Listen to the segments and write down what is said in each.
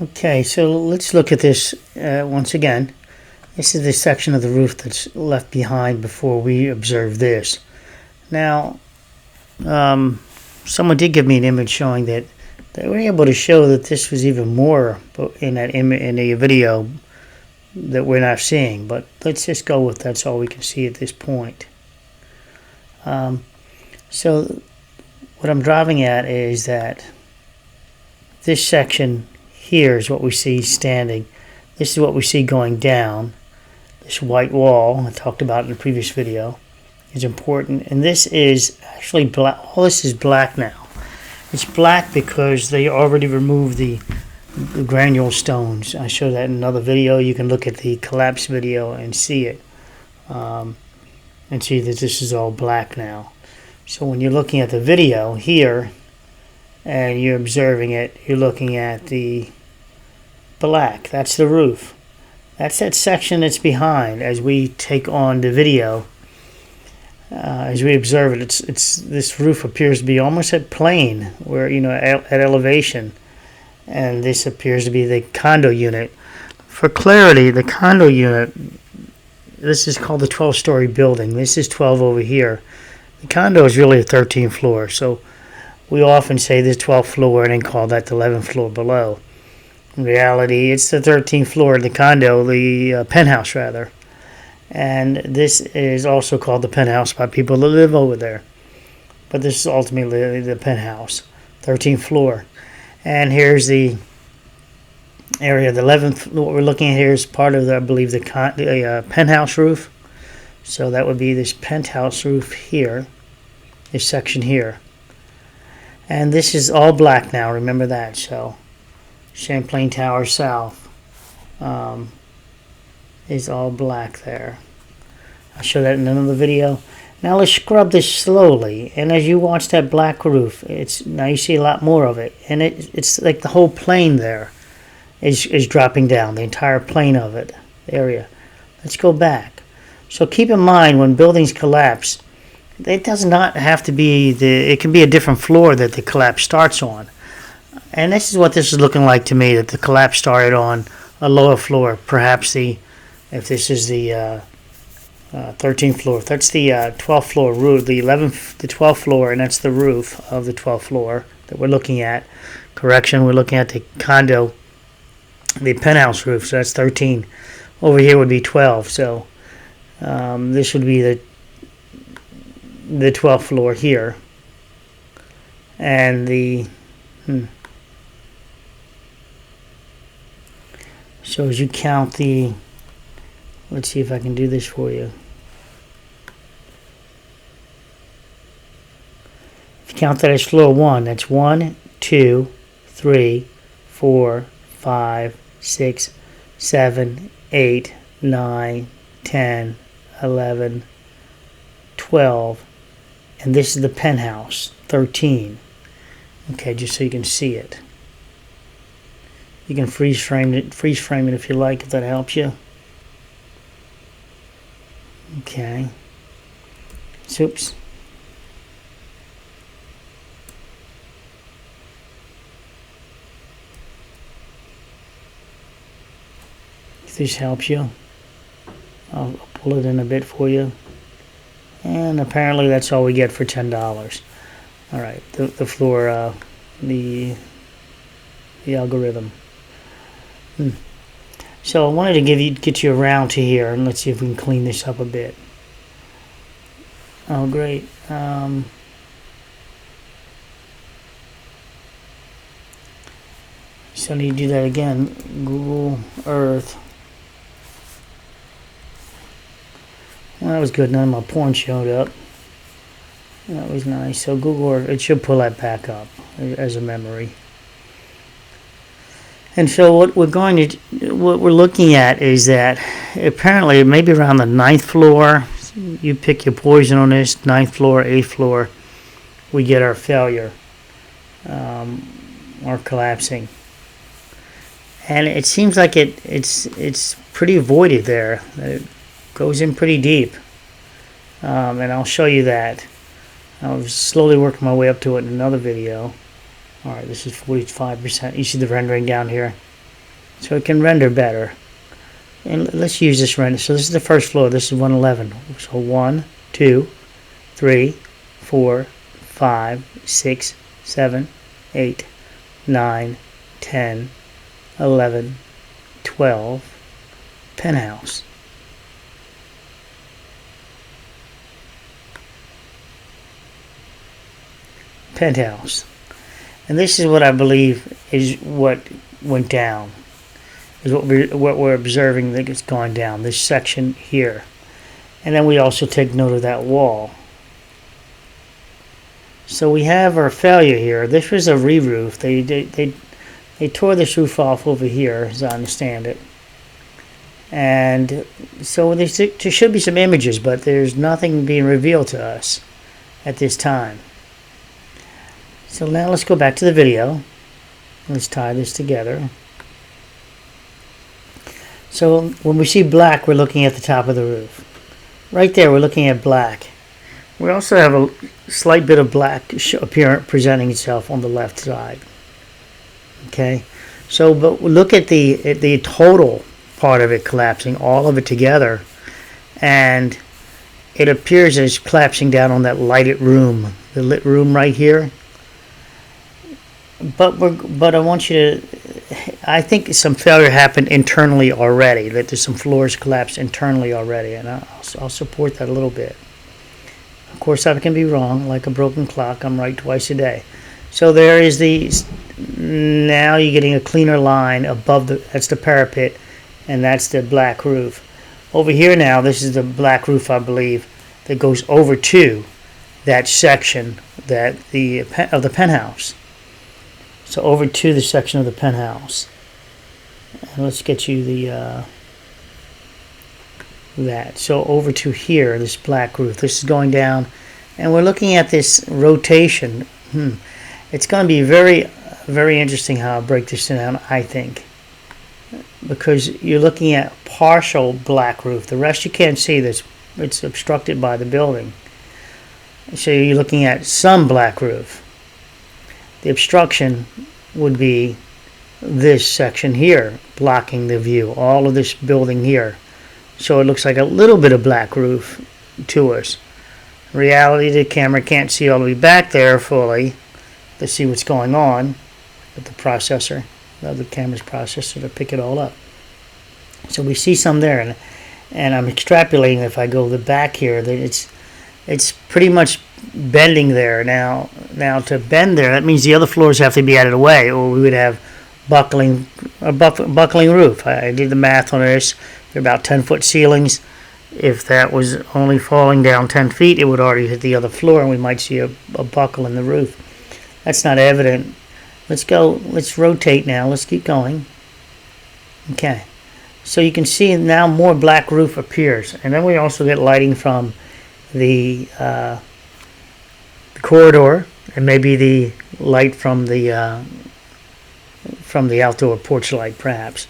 Okay, so let's look at this once again. This is the section of the roof that's left behind before we observe this. Now, someone did give me an image showing that they were able to show that this was even more in that in the video that we're not seeing. But let's just go with that's all we can see at this point. So what I'm driving at is that this section here is what we see standing. This is what we see going down. This white wall I talked about in the previous video is important, and this is actually black. All this is black now. It's black because they already removed the granule stones. I showed that in another video. You can look at the collapse video and see it, and see that this is all black now. So when you're looking at the video here and you're observing it, you're looking at the black. That's the roof. That's that section that's behind. As we take on the video, as we observe it, it's this roof appears to be almost at plane, where at elevation, and this appears to be the condo unit. For clarity, the condo unit, this is called the 12-story building. This is 12 over here. The condo is really a 13th floor, so we often say the 12th floor and then call that the 11th floor below. In reality, it's the 13th floor of the condo, the penthouse rather. And this is also called the penthouse by people that live over there. But this is ultimately the penthouse, 13th floor. And here's the area, the 11th, what we're looking at here is part of, I believe, the penthouse roof. So that would be this penthouse roof here, this section here. And this is all black now, remember that. So Champlain Tower South is all black there. I'll show that in another video. Now let's scrub this slowly, and as you watch that black roof, now you see a lot more of it, and it's like the whole plane there is dropping down, the entire plane of it, the area. Let's go back. So keep in mind, when buildings collapse, it does not have to be it can be a different floor that the collapse starts on. And this is what this is looking like to me, that the collapse started on a lower floor. Perhaps if this is the 13th floor, if that's the 12th floor roof, the 12th floor, and that's the roof of the 12th floor that we're looking at. Correction, we're looking at the condo, the penthouse roof, so that's 13. Over here would be 12, so this would be the 12th floor here. And the so as you count the, let's see if I can do this for you. If you count that as floor 1, that's 1, 2, 3, 4, 5, 6, 7, 8, 9, 10, 11, 12, and this is the penthouse, 13. Okay, just so you can see it. You can freeze frame it if you like, if that helps you. Okay. Oops. If this helps you, I'll pull it in a bit for you. And apparently that's all we get for $10. All right, the floor, the algorithm. So I wanted to get you around to here, and let's see if we can clean this up a bit. Oh, great. So I need to do that again. Google Earth. Well, that was good. None of my porn showed up. That was nice. So Google Earth, it should pull that back up as a memory. And so what we're looking at is that apparently maybe around the 9th floor, you pick your poison on this, 9th floor, 8th floor, we get our failure, or collapsing. And it seems like it's pretty voided there. It goes in pretty deep. And I'll show you that. I'll slowly work my way up to it in another video. Alright, this is 45%. You see the rendering down here? so it can render better. And let's use this render. So this is the first floor. This is 111. So 1, 2, 3, 4, 5, 6, 7, 8, 9, 10, 11, 12. Penthouse. Penthouse. And this is what I believe is what went down. Is what we're observing that is going down. This section here. And then we also take note of that wall. So we have our failure here. This was a re-roof. They tore this roof off over here, as I understand it. And so there should be some images, but there's nothing being revealed to us at this time. So now let's go back to the video. Let's tie this together. So when we see black, we're looking at the top of the roof. Right there, we're looking at black. We also have a slight bit of black presenting itself on the left side. Okay, so but look at the total part of it collapsing, all of it together, and it appears as collapsing down on that lighted room, the lit room right here. But I want you to, I think some failure happened internally already, that there's some floors collapsed internally already, and I'll support that a little bit. Of course, I can be wrong, like a broken clock. I'm right twice a day. So there is now you're getting a cleaner line above that's the parapet, and that's the black roof. Over here now, this is the black roof, I believe, that goes over to that section of the penthouse. So over to the section of the penthouse. And let's get you that. So over to here, this black roof. This is going down, and we're looking at this rotation. It's going to be very, very interesting how I break this down, I think. Because you're looking at partial black roof. The rest you can't see. It's obstructed by the building. So you're looking at some black roof. The obstruction would be this section here, blocking the view. All of this building here. So it looks like a little bit of black roof to us. In reality, the camera can't see all the way back there fully to see what's going on with the processor. The camera's processor to pick it all up. So we see some there, and I'm extrapolating. If I go the back here, that it's pretty much bending there. Now to bend there, that means the other floors have to be out of the way, or we would have buckling roof. I did the math on this. They're about 10-foot ceilings. If that was only falling down 10 feet, it would already hit the other floor, and we might see a buckle in the roof. That's not evident. Let's go. Let's rotate now. Let's keep going. Okay. So you can see now more black roof appears. And then we also get lighting from the corridor, and maybe the light from the outdoor porch light, perhaps.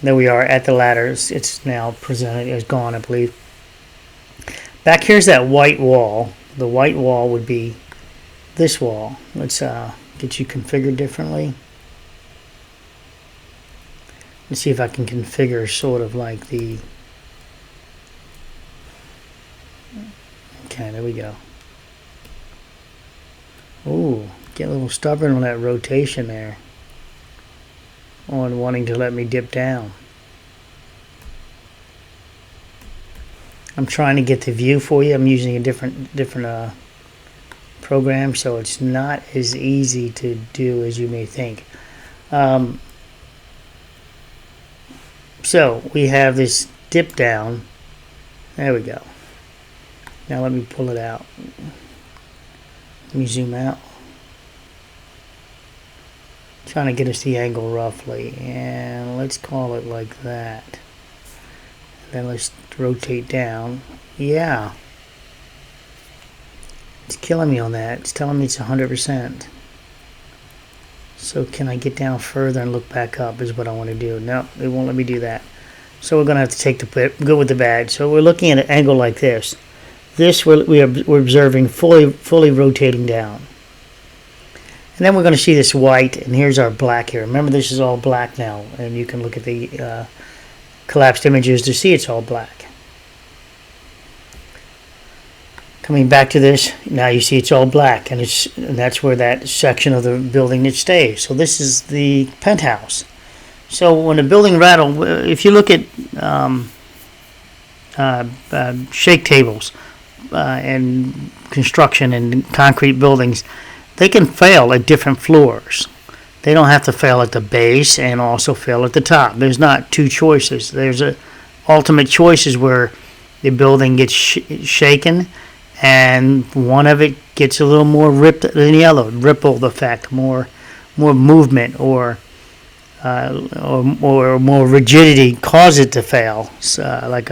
There we are at the ladder. It's now presented. It's gone, I believe. Back here's that white wall. The white wall would be this wall. Let's get you configured differently. Let's see if I can configure sort of like the... Okay, there we go. Ooh, get a little stubborn on that rotation there. On wanting to let me dip down. I'm trying to get the view for you. I'm using a different program, so it's not as easy to do as you may think. So we have this dip down. There we go. Now let me pull it out. Let me zoom out. Trying to get us the angle roughly, and let's call it like that. Then let's rotate down. Yeah, it's killing me on that. It's telling me it's 100%. So can I get down further and look back up is what I want to do. No, it won't let me do that. So we're going to have to take the good with the bad. So we're looking at an angle like this. This we're observing fully rotating down. And then we're going to see this white, and here's our black here. Remember, this is all black now, and you can look at the collapsed images to see it's all black. Coming back to this, now you see it's all black, and that's where that section of the building it stays. So this is the penthouse. So when the building rattled, if you look at shake tables and construction and concrete buildings, they can fail at different floors. They don't have to fail at the base and also fail at the top. There's not two choices. There's a ultimate choices where the building gets shaken, and one of it gets a little more ripped than the other. Ripple effect, more movement, or more rigidity cause it to fail. Like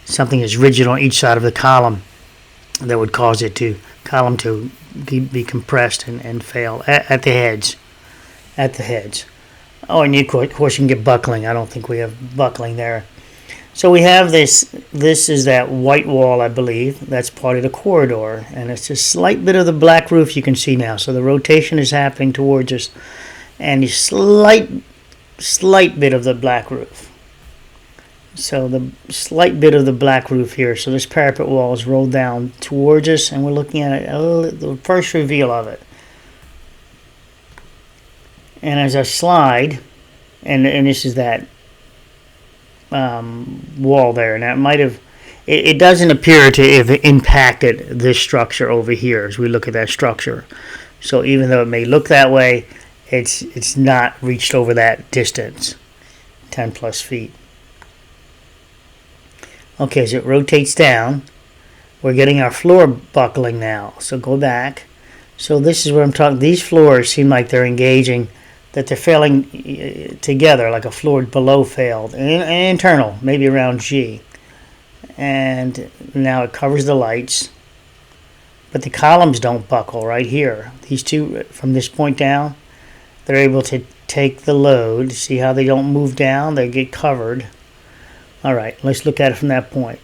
something is rigid on each side of the column that would cause it to be compressed and fail at the heads. Oh, and of course you can get buckling. I don't think we have buckling there. So we have this is that white wall, I believe. That's part of the corridor, and it's a slight bit of the black roof you can see now. So the rotation is happening towards us, and a slight bit of the black roof. So the slight bit of the black roof here. So this parapet wall is rolled down towards us, and we're looking at it, the first reveal of it. And as I slide, and this is that wall there, and that might have, it doesn't appear to have impacted this structure over here as we look at that structure. So even though it may look that way, it's not reached over that distance, 10 plus feet. Okay, as it rotates down, we're getting our floor buckling now. So go back. So this is what I'm talking. These floors seem like they're engaging, that they're failing together, like a floor below failed. Internal, maybe around G. And now it covers the lights. But the columns don't buckle right here. These two, from this point down, they're able to take the load. See how they don't move down? They get covered. All right, let's look at it from that point.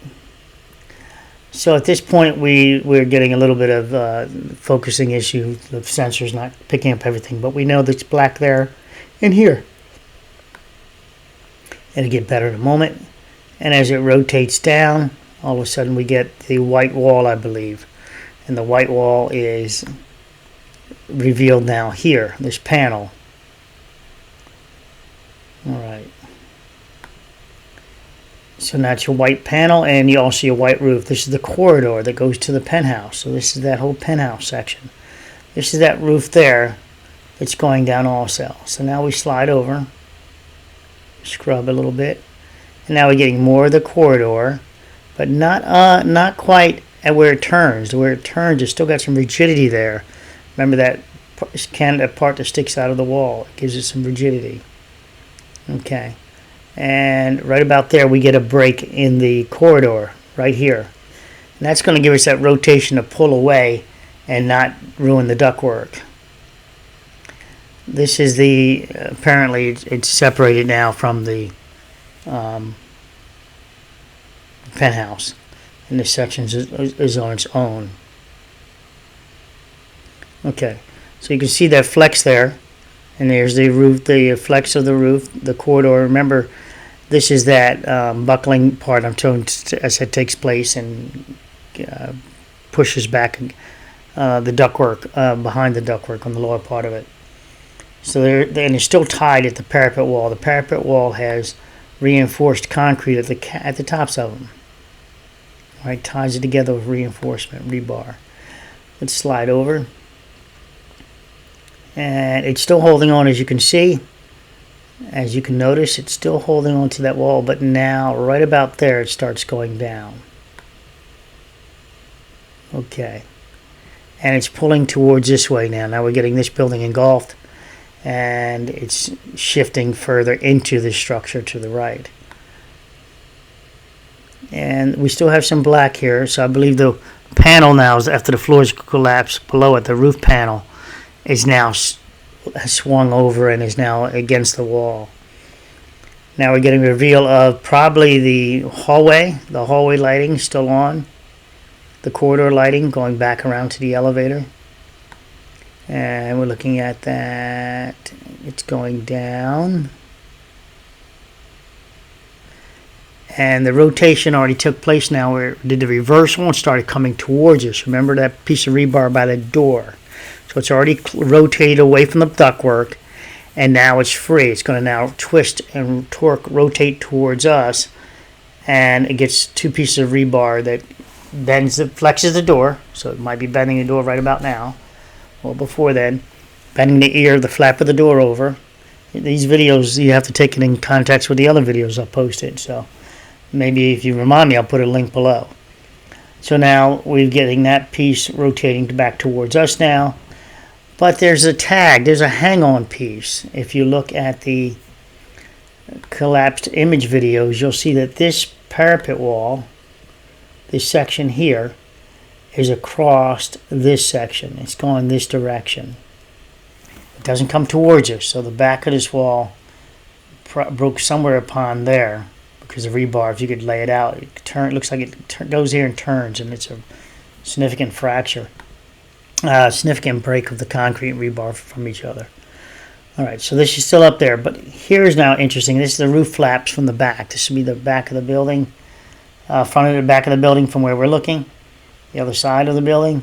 So at this point, we're getting a little bit of focusing issue. The sensor's not picking up everything, but we know that it's black there and here. It'll get better in a moment. And as it rotates down, all of a sudden we get the white wall, I believe. And the white wall is revealed now here, this panel. All right. So now it's your white panel, and you also see a white roof. This is the corridor that goes to the penthouse. So this is that whole penthouse section. This is that roof there that's going down also. So now we slide over, scrub a little bit, and now we're getting more of the corridor, but not quite at where it turns. Where it turns, it's still got some rigidity there. Remember that part that sticks out of the wall. It gives it some rigidity. Okay. And right about there, we get a break in the corridor, right here. And that's going to give us that rotation to pull away and not ruin the ductwork. This is the, apparently it's separated now from the penthouse. And this section is on its own. Okay, so you can see that flex there. And there's the roof, the flex of the roof, the corridor. Remember, this is that buckling part I'm showing as it takes place and pushes back the ductwork, behind the ductwork on the lower part of it. So and it's still tied at the parapet wall. The parapet wall has reinforced concrete at the tops of them. All right, ties it together with reinforcement, rebar. Let's slide over. And it's still holding on, as you can see. As you can notice, it's still holding on to that wall, but now, right about there, it starts going down. Okay. And it's pulling towards this way now. Now we're getting this building engulfed, and it's shifting further into the structure to the right. And we still have some black here, so I believe the panel now, is after the floors collapse below it, the roof panel is now swung over and is now against the wall. Now we're getting a reveal of probably the hallway lighting still on, the corridor lighting going back around to the elevator. And we're looking at that. It's going down. And the rotation already took place now where it did the reversal and started coming towards us. Remember that piece of rebar by the door? So it's already rotated away from the ductwork, and now it's free. It's going to now twist and rotate towards us, and it gets two pieces of rebar that flexes the door. So it might be bending the door right about now. Well, before then, bending the flap of the door over. These videos, you have to take it in context with the other videos I've posted. So maybe if you remind me, I'll put a link below. So now we're getting that piece rotating back towards us now. But there's a tag, there's a hang-on piece. If you look at the collapsed image videos, you'll see that this parapet wall, this section here, is across this section. It's going this direction. It doesn't come towards us, so the back of this wall broke somewhere upon there because of rebar. If you could lay it out, it looks like it goes here and turns, and it's a significant fracture. Significant break of the concrete and rebar from each other. Alright, so this is still up there, but here's now interesting. This is the roof flaps from the back. This would be the back of the building, front of the back of the building from where we're looking, the other side of the building,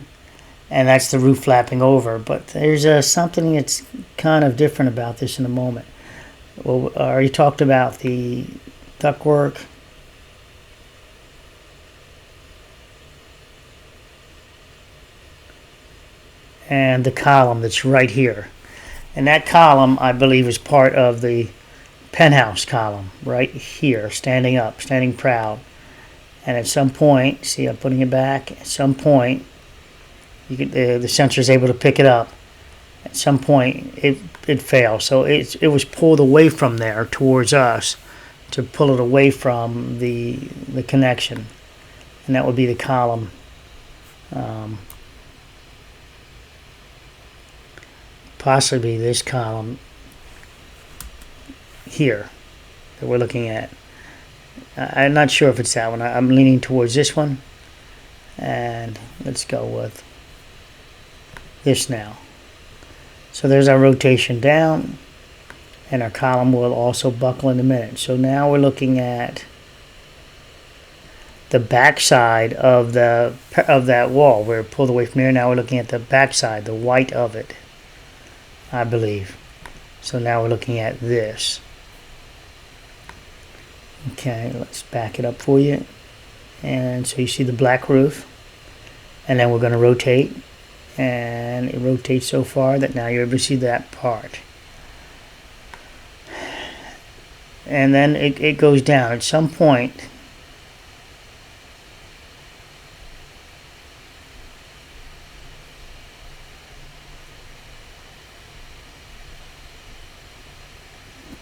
and that's the roof flapping over. But there's something that's kind of different about this in a moment. Well, I already talked about the ductwork. And the column that's right here. And that column, I believe, is part of the penthouse column right here, standing up, standing proud. And at some point, see, I'm putting it back. At some point, the sensor is able to pick it up. At some point, it fails. So it was pulled away from there towards us to pull it away from the connection, and that would be the column. Possibly this column here that we're looking at. I'm not sure if it's that one. I'm leaning towards this one, and let's go with this now. So there's our rotation down, and our column will also buckle in a minute. So now we're looking at the back side of that wall. We're pulled away from here. Now we're looking at the back side, the white of it, I believe. So now we're looking at this. Okay, let's back it up for you. And so you see the black roof, and then we're going to rotate, and it rotates so far that now you're able to see that part. And then it goes down at some point.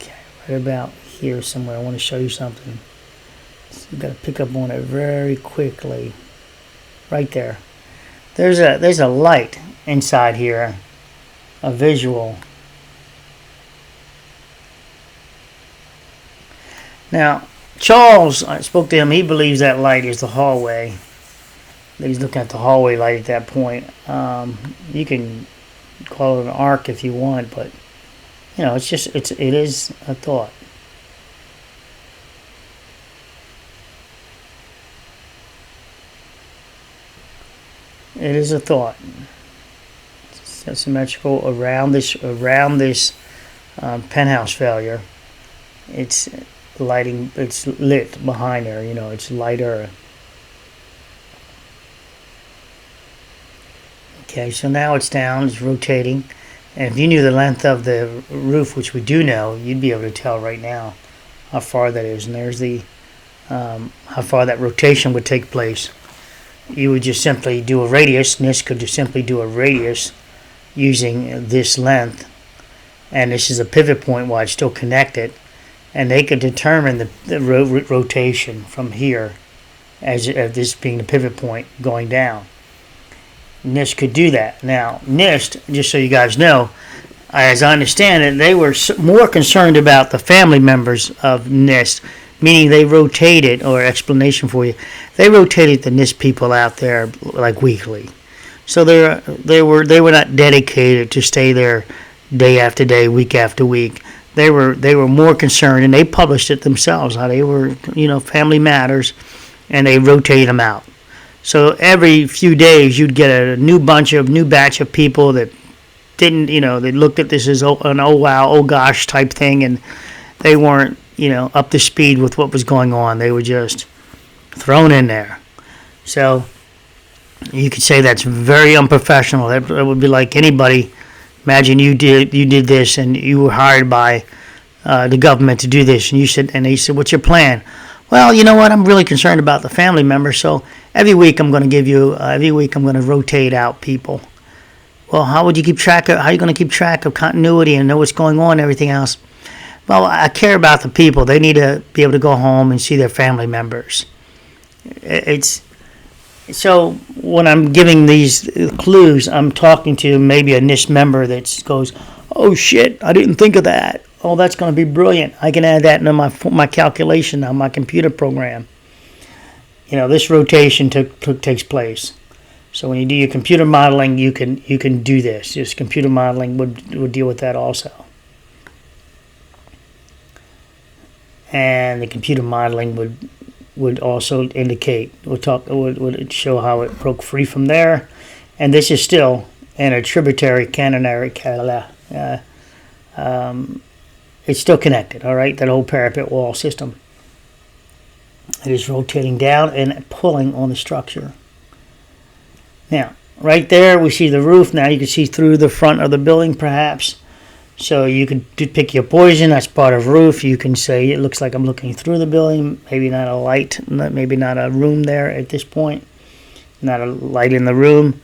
Okay, right about here somewhere. I want to show you something. So you've got to pick up on it very quickly. Right there. There's a light inside here, a visual. Now, Charles, I spoke to him, he believes that light is the hallway. He's looking at the hallway light at that point. You can call it an arc if you want, but you know, it is a thought. It is a thought. It's symmetrical around this penthouse failure. It's lighting. It's lit behind there. You know, it's lighter. Okay, so now it's down. It's rotating. And if you knew the length of the roof, which we do know, you'd be able to tell right now how far that is. And there's the how far that rotation would take place. You would just simply do a radius. NIST could just simply do a radius using this length, and this is a pivot point while it's still connected, and they could determine the rotation from here as this being the pivot point going down. NIST could do that. Now, NIST, just so you guys know, as I understand it, they were more concerned about the family members of NIST, meaning they rotated, or explanation for you, they rotated the NIST people out there like weekly. So they were not dedicated to stay there day after day, week after week. They were more concerned, and they published it themselves. How they were, Family Matters, and they rotate them out. So every few days, you'd get a new batch of people that didn't, they looked at this as an oh wow, oh gosh type thing, and they weren't, up to speed with what was going on. They were just thrown in there. So you could say that's very unprofessional. That would be like anybody. Imagine you did this, and you were hired by the government to do this, and they said, "What's your plan?" Well, you know what? I'm really concerned about the family members, so every week I'm going to rotate out people. Well, how are you going to keep track of continuity and know what's going on and everything else? Well, I care about the people. They need to be able to go home and see their family members. So when I'm giving these clues, I'm talking to maybe a NIST member that goes, "Oh shit, I didn't think of that. Oh, that's going to be brilliant. I can add that into my calculation on my computer program." This rotation takes place. So when you do your computer modeling, you can do this. Just computer modeling would deal with that also. And the computer modeling would also indicate, would show how it broke free from there. And this is still in a tributary it's still connected, all right, that whole parapet wall system. It is rotating down and pulling on the structure. Now, right there, we see the roof. Now you can see through the front of the building, perhaps. So you could pick your poison. That's part of roof. You can say it looks like I'm looking through the building. Maybe not a light, maybe not a room there at this point. Not a light in the room.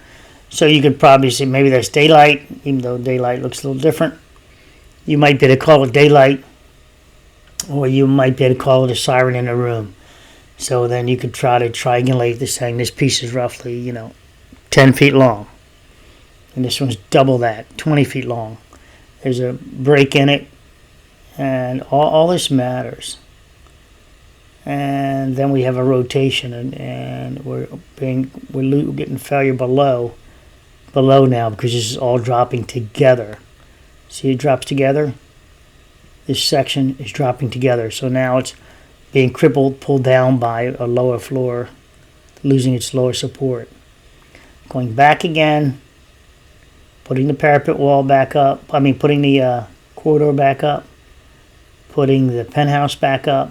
So you could probably say maybe that's daylight, even though daylight looks a little different. You might be able to call it daylight, or you might be able to call it a siren in the room. So then you could try to triangulate this thing. This piece is roughly, 10 feet long. And this one's double that, 20 feet long. There's a break in it, and all this matters. And then we have a rotation, and we're getting failure below now, because this is all dropping together. See, it drops together. This section is dropping together. So now it's being pulled down by a lower floor, losing its lower support. Going back again, putting the parapet wall back up. Putting the corridor back up. Putting the penthouse back up.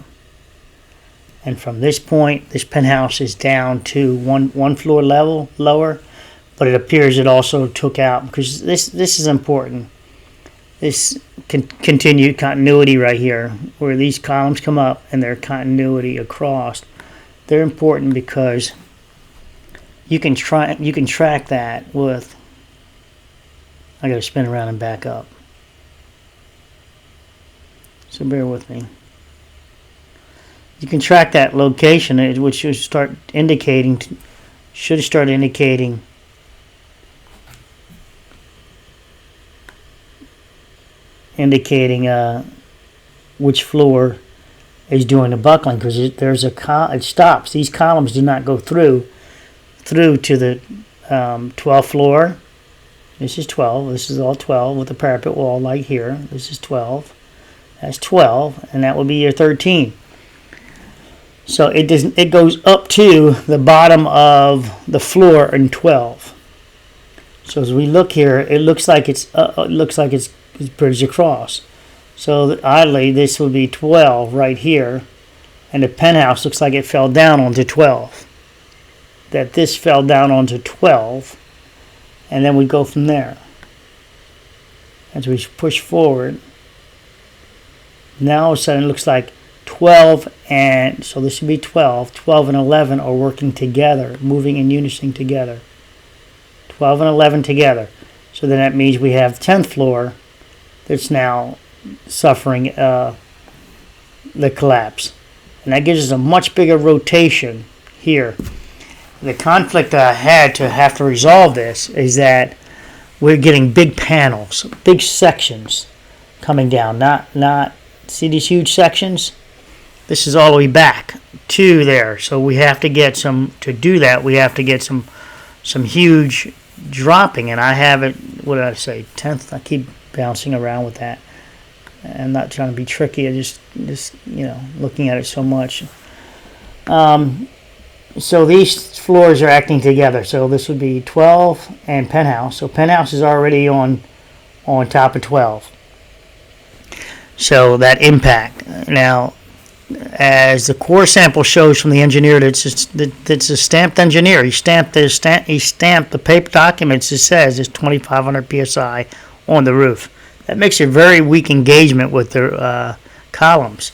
And from this point, this penthouse is down to one floor level lower. But it appears it also took out, because this is important. This continued continuity right here, where these columns come up and their continuity across, they're important because you can track that with. I got to spin around and back up, so bear with me. You can track that location, which should start indicating which floor is doing the buckling, because it stops. These columns do not go through to the 12th floor. This is 12. This is all 12 with the parapet wall like here. This is 12. That's 12, and that would be your 13. So it goes up to the bottom of the floor in 12. So as we look here, it looks like it's bridged across. So oddly, this would be 12 right here, and the penthouse looks like it fell down onto 12. That this fell down onto 12, and then we go from there. As we push forward, now all of a sudden it looks like 12 and, so this would be 12 and 11 are working together, moving in unison together. 12 and 11 together. So then that means we have 10th floor that's now suffering the collapse. And that gives us a much bigger rotation here. The conflict I had to have to resolve this is that we're getting big panels, big sections coming down. Not see these huge sections? This is all the way back to there. So we have to get to do that, we have to get some huge dropping, and I have it, what did I say, 10th? I keep bouncing around with that. I'm not trying to be tricky. I just looking at it so much. So these floors are acting together. So this would be 12 and Penthouse. So Penthouse is already on top of 12. So that impact. Now, as the core sample shows from the engineer, it's a stamped engineer. He stamped the paper documents. It says it's 2,500 psi on the roof. That makes a very weak engagement with the columns.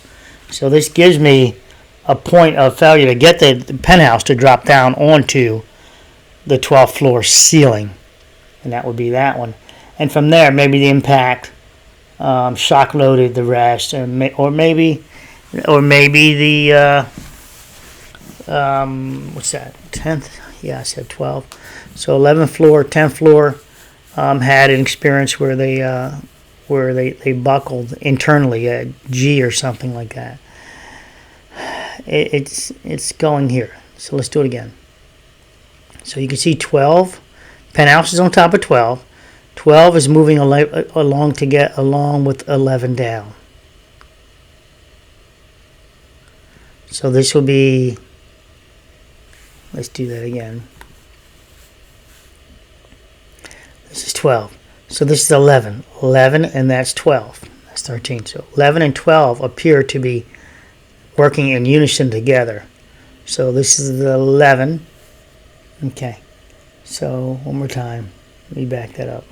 So this gives me a point of failure to get the penthouse to drop down onto the 12th floor ceiling, and that would be that one. And from there, maybe the impact shock loaded the rest, or maybe the what's that? 10th? Yeah, I said 12. So 11th floor, 10th floor had an experience where they buckled internally at G or something like that. It's going here. So let's do it again. So you can see 12. Penthouse is on top of 12. 12 is moving along to get along with 11 down. So this will be, let's do that again. This is 12. So this is 11. 11 and that's 12. That's 13. So 11 and 12 appear to be working in unison together. So this is the 11. Okay. So one more time. Let me back that up.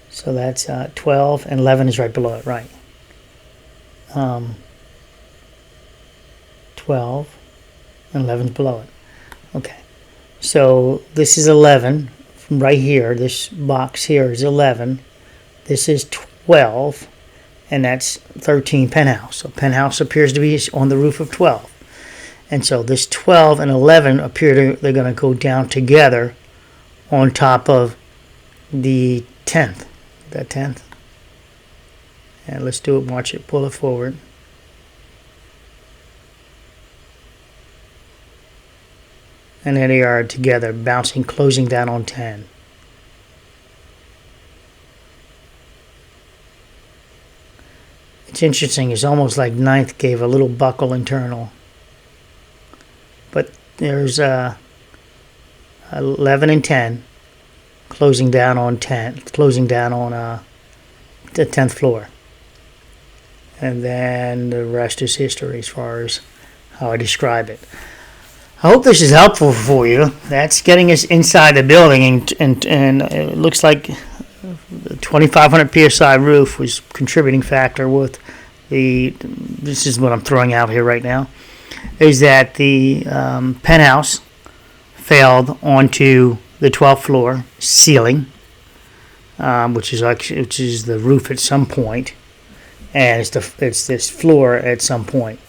So that's 12 and 11 is right below it, right? 12 and 11 is below it. Okay. So this is 11 from right here. This box here is 11. This is 12. And that's 13 penthouse. So penthouse appears to be on the roof of 12. And so this 12 and 11 they're going to go down together on top of the 10th. That 10th. And let's do it. Watch it. Pull it forward. And there they are together, bouncing, closing down on 10. It's interesting. It's almost like 9th gave a little buckle internal. But there's 11 and 10 closing down on 10, closing down on the 10th floor. And then the rest is history as far as how I describe it. I hope this is helpful for you. That's getting us inside the building, and it looks like the 2,500 psi roof was a contributing factor with this is what I'm throwing out here right now, is that the penthouse failed onto the 12th floor ceiling, which is the roof at some point, and it's this floor at some point.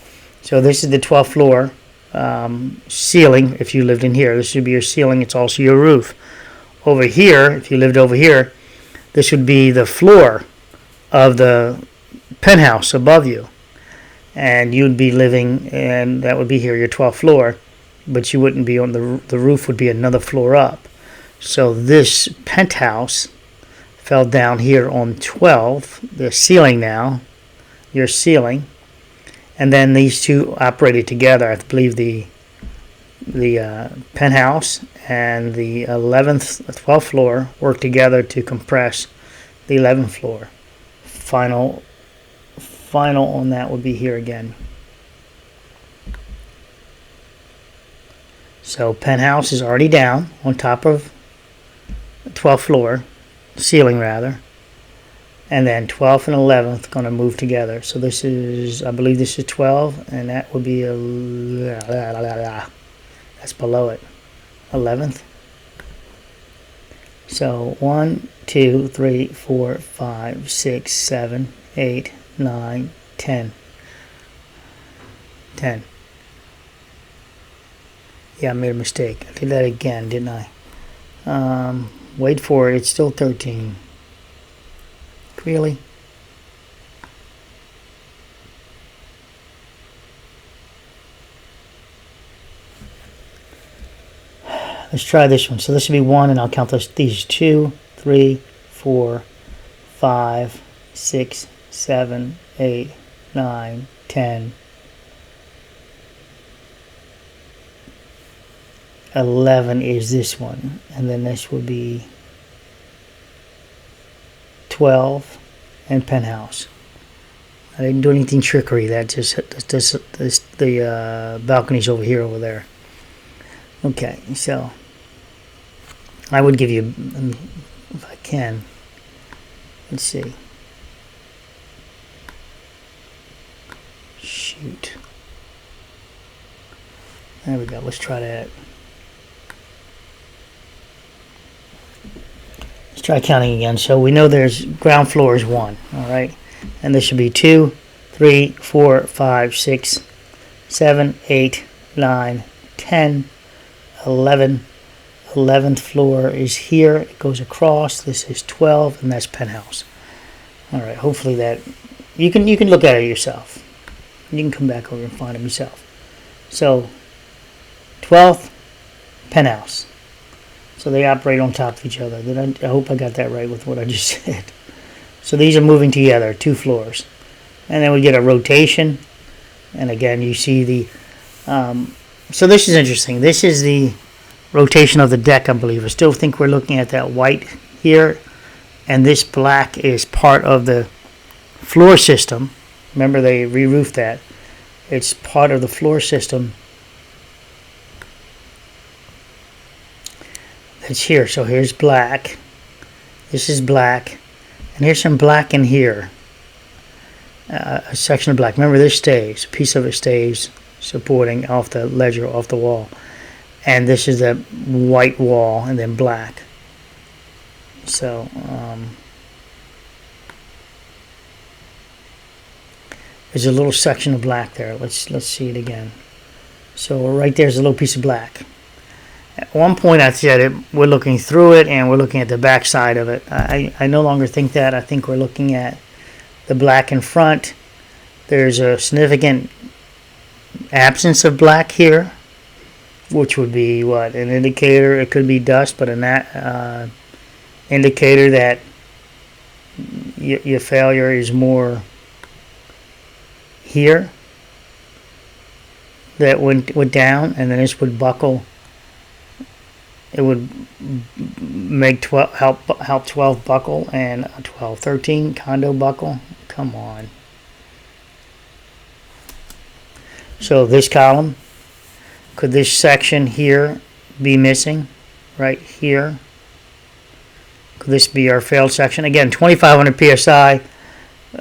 So this is the 12th floor ceiling. If you lived in here, this would be your ceiling. It's also your roof. Over here, if you lived over here, this would be the floor of the penthouse above you, and you'd be living, and that would be here, your 12th floor, but you wouldn't be on the roof would be another floor up. So this penthouse fell down here on 12, the ceiling now, your ceiling, and then these two operated together. I believe the penthouse and the 12th floor worked together to compress the 11th floor. Final on that would be here again. So penthouse is already down on top of the 12th floor, ceiling rather, and then 12th and 11th going to move together. So this is, I believe this is 12, and that would be that's below it, 11th. So 1, 2, 3, 4, 5, 6, 7, 8, 9, 10. 10. Yeah, I made a mistake. I did that again, didn't I? Wait for it. It's still 13. Really? Let's try this one. So this will be 1, and I'll count these 2, 3, 4, 5, 6, 7, 8, 9, 10, 11 is this one, and then this will be 12 and Penthouse. I didn't do anything trickery. That just the balcony's over there. Okay, so I would give you, if I can, let's see. Shoot. There we go. Let's try that. Let's try counting again. So we know there's ground floor is 1, all right? And this should be 2, 3, 4, 5, 6, 7, 8, 9, 10, 11. 11th floor is here. It goes across. This is 12, and that's Penthouse. All right. Hopefully that you can look at it yourself. You can come back over and find it yourself. So 12th, Penthouse. So they operate on top of each other. I hope I got that right with what I just said. So these are moving together, 2 floors. And then we get a rotation. And again, you see the... so this is interesting. This is the rotation of the deck, I believe. I still think we're looking at that white here. And this black is part of the floor system. Remember, they re-roofed that. It's part of the floor system. It's here. So here's black. This is black. And here's some black in here. A section of black. Remember, this stays. A piece of it stays supporting off the ledger, off the wall. And this is the white wall and then black. So, there's a little section of black there. Let's see it again. So right there's a little piece of black. At one point I said we're looking through it and we're looking at the back side of it. I no longer think that. I think we're looking at the black in front. There's a significant absence of black here, which would be what? An indicator. It could be dust, but an indicator that your failure is more here. That went down, and then this would buckle. It would make 12 help 12 buckle and 12 13 condo buckle. Come on. So this column, could this section here be missing? Right here. Could this be our failed section? Again, 2,500 psi.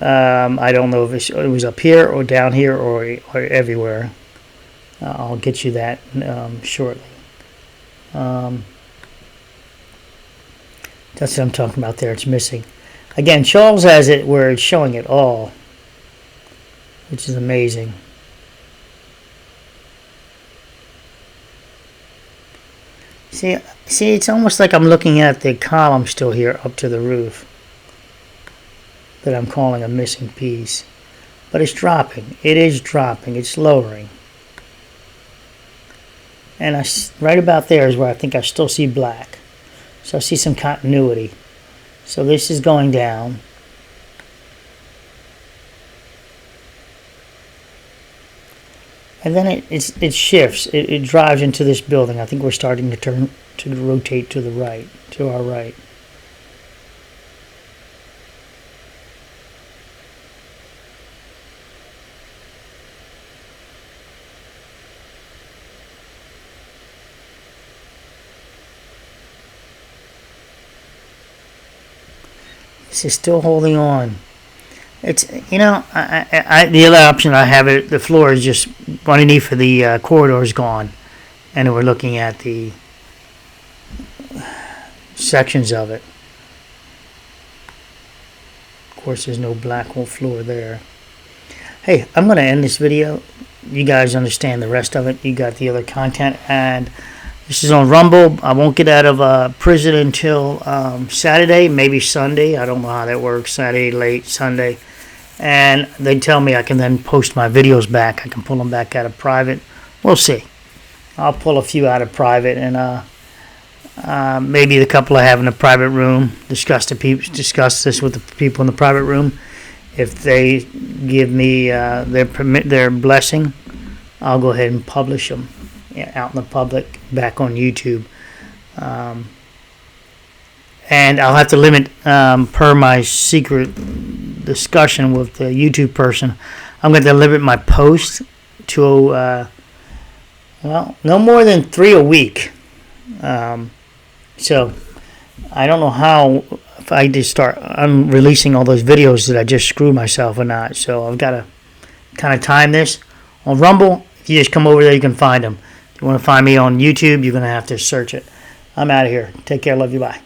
I don't know if it was up here or down here or everywhere. I'll get you that shortly. That's what I'm talking about there. It's missing. Again, Charles has it where it's showing it all, which is amazing. See, it's almost like I'm looking at the column still here up to the roof that I'm calling a missing piece. But it's dropping. It is dropping. It's lowering. And right about there is where I think I still see black. So I see some continuity. So this is going down. And then it shifts. It drives into this building. I think we're starting to rotate to the right, to our right. This is still holding on. It's, you know, the other option I have, the floor is just underneath of the corridor is gone, and we're looking at the sections of it. Of course, there's no black floor there. Hey, I'm going to end this video. You guys understand the rest of it. You got the other content, and this is on Rumble. I won't get out of prison until Saturday, maybe Sunday. I don't know how that works. Saturday, late Sunday. And they tell me I can then post my videos back. I can pull them back out of private. We'll see. I'll pull a few out of private, and Maybe the couple I have in the private room, discuss this with the people in the private room. If they give me their blessing, I'll go ahead and publish them out in the public, back on YouTube. And I'll have to limit, per my secret discussion with the YouTube person, I'm going to limit my posts to, no more than 3 a week. So I don't know how, if I just start releasing all those videos, that I just screw myself or not. So I've got to kind of time this. On Rumble, if you just come over there, you can find them. If you want to find me on YouTube, you're going to have to search it. I'm out of here. Take care. Love you. Bye.